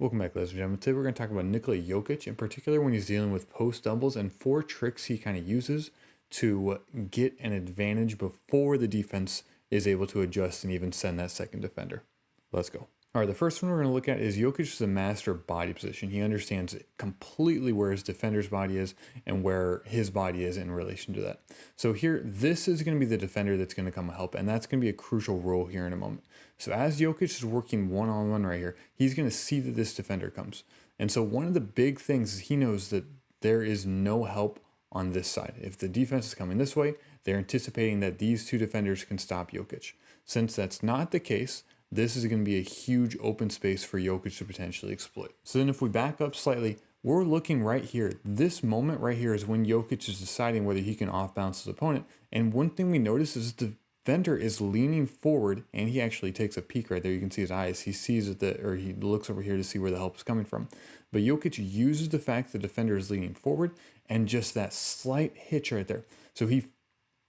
Welcome back, ladies and gentlemen. Today we're going to talk about Nikola Jokić, in particular when he's dealing with post doubles and 4 tricks he kind of uses to get an advantage before the defense is able to adjust and even send that second defender. Let's go. All right, the first one we're going to look at is Jokić is a master of body position. He understands completely where his defender's body is and where his body is in relation to that. So here, this is going to be the defender that's going to come help, and that's going to be a crucial role here in a moment. So as Jokić is working one-on-one right here, he's going to see that this defender comes. And so one of the big things is he knows that there is no help on this side. If the defense is coming this way, they're anticipating that these two defenders can stop Jokić. Since that's not the case, this is going to be a huge open space for Jokić to potentially exploit. So then if we back up slightly, we're looking right here. This moment right here is when Jokić is deciding whether he can off-bounce his opponent. And one thing we notice is the defender is leaning forward, and he actually takes a peek right there. You can see his eyes. He sees that, or he looks over here to see where the help is coming from. But Jokić uses the fact the defender is leaning forward and just that slight hitch right there. So he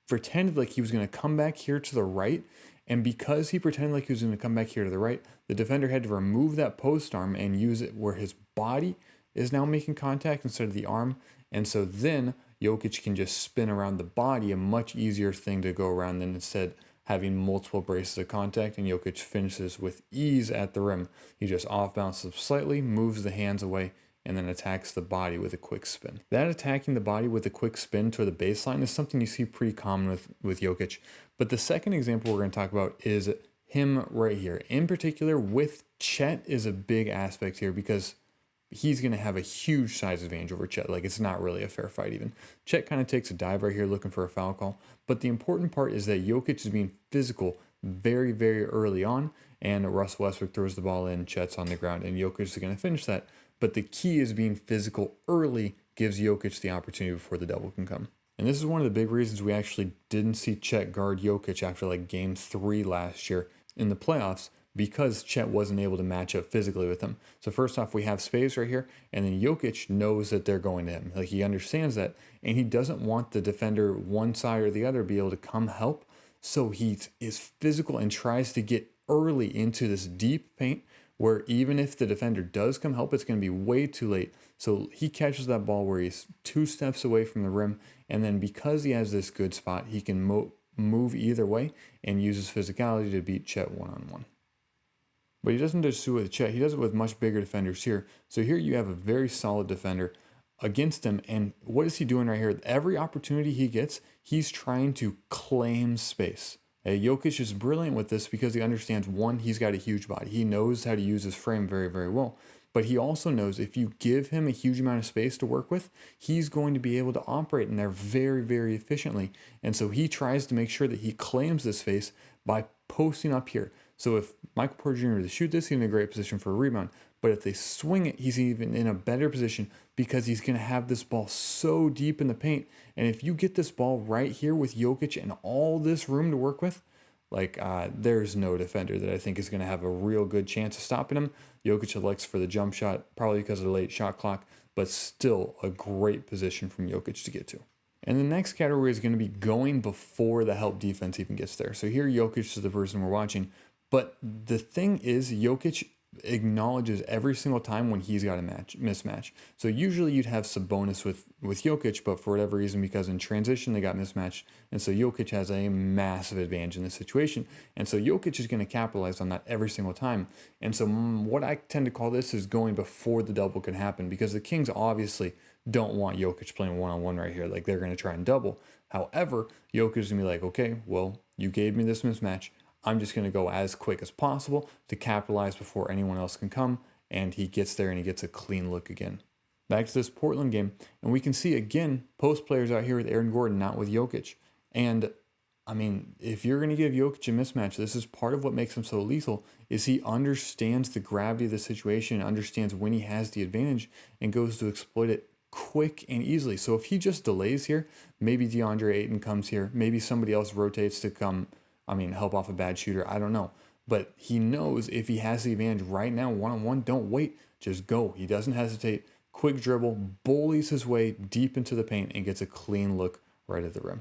pretended like he was going to come back here to the right. And because he pretended like he was going to come back here to the right, the defender had to remove that post arm and use it where his body is now making contact instead of the arm. And so then Jokić can just spin around the body, a much easier thing to go around than instead having multiple braces of contact. And Jokić finishes with ease at the rim. He just off bounces slightly, moves the hands away, and then attacks the body with a quick spin. That attacking the body with a quick spin to the baseline is something you see pretty common with Jokić. But the second example we're going to talk about is him right here. In particular, with Chet is a big aspect here because he's going to have a huge size advantage over Chet. Like, it's not really a fair fight even. Chet kind of takes a dive right here looking for a foul call. But the important part is that Jokić is being physical very, very early on. And Russell Westbrook throws the ball in, Chet's on the ground, and Jokić is going to finish that. But the key is being physical early gives Jokić the opportunity before the double can come. And this is one of the big reasons we actually didn't see Chet guard Jokić after like game 3 last year in the playoffs, because Chet wasn't able to match up physically with him. So first off, we have space right here, and then Jokić knows that they're going to him. Like, he understands that, and he doesn't want the defender one side or the other to be able to come help. So he is physical and tries to get early into this deep paint where even if the defender does come help, it's going to be way too late. So he catches that ball where he's 2 steps away from the rim, and then because he has this good spot, he can move either way and use his physicality to beat Chet one-on-one. But he doesn't just do it with Chet, he does it with much bigger defenders here. So here you have a very solid defender against him, and what is he doing right here? Every opportunity he gets, he's trying to claim space. Jokić is brilliant with this because he understands, one, he's got a huge body. He knows how to use his frame very, very well. But he also knows if you give him a huge amount of space to work with, he's going to be able to operate in there very, very efficiently. And so he tries to make sure that he claims this space by posting up here. So if Michael Porter Jr. were to shoot this, he's in a great position for a rebound. But if they swing it, he's even in a better position because he's going to have this ball so deep in the paint. And if you get this ball right here with Jokić and all this room to work with, there's no defender that I think is going to have a real good chance of stopping him. Jokić elects for the jump shot, probably because of the late shot clock, but still a great position from Jokić to get to. And the next category is going to be going before the help defense even gets there. So here Jokić is the person we're watching. But the thing is, Jokić acknowledges every single time when he's got a mismatch. So usually you'd have Sabonis with Jokić, but for whatever reason, because in transition they got mismatched, and so Jokić has a massive advantage in this situation, and so Jokić is going to capitalize on that every single time. And so what I tend to call this is going before the double can happen, because the Kings obviously don't want Jokić playing one-on-one right here. Like, they're going to try and double. However, Jokić is going to be like, okay, well, you gave me this mismatch. I'm just going to go as quick as possible to capitalize before anyone else can come. And he gets there and he gets a clean look again. Back to this Portland game. And we can see again, post players out here with Aaron Gordon, not with Jokić. And I mean, if you're going to give Jokić a mismatch, this is part of what makes him so lethal, is he understands the gravity of the situation, understands when he has the advantage, and goes to exploit it quick and easily. So if he just delays here, maybe DeAndre Ayton comes here, maybe somebody else rotates to come, help off a bad shooter. I don't know. But he knows if he has the advantage right now, one-on-one, don't wait. Just go. He doesn't hesitate. Quick dribble, bullies his way deep into the paint, and gets a clean look right at the rim.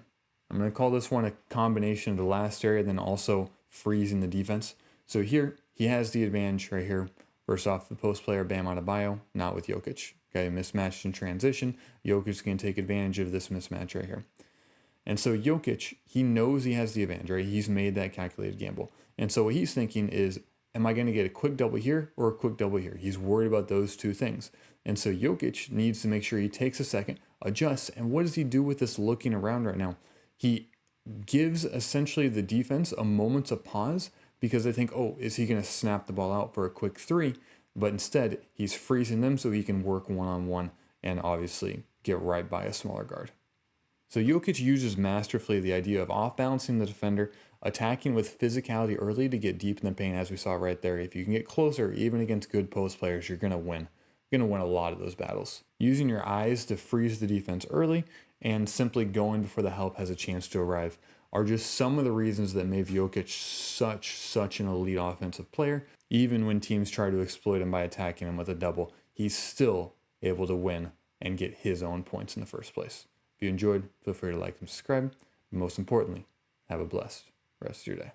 I'm going to call this one a combination of the last area, then also freezing the defense. So here, he has the advantage right here First off, the post player Bam Adebayo, not with Jokić. Okay, mismatched in transition. Jokić can take advantage of this mismatch right here. And so Jokić, he knows he has the advantage, right? He's made that calculated gamble. And so what he's thinking is, am I going to get a quick double here or a quick double here? He's worried about those two things. And so Jokić needs to make sure he takes a second, adjusts. And what does he do with this looking around right now? He gives essentially the defense a moment of pause because they think, oh, is he going to snap the ball out for a quick three? But instead, he's freezing them so he can work one-on-one and obviously get right by a smaller guard. So Jokić uses masterfully the idea of off-balancing the defender, attacking with physicality early to get deep in the paint, as we saw right there. If you can get closer, even against good post players, you're going to win. You're going to win a lot of those battles. Using your eyes to freeze the defense early and simply going before the help has a chance to arrive are just some of the reasons that made Jokić such an elite offensive player. Even when teams try to exploit him by attacking him with a double, he's still able to win and get his own points in the first place. If you enjoyed, feel free to like and subscribe. And most importantly, have a blessed rest of your day.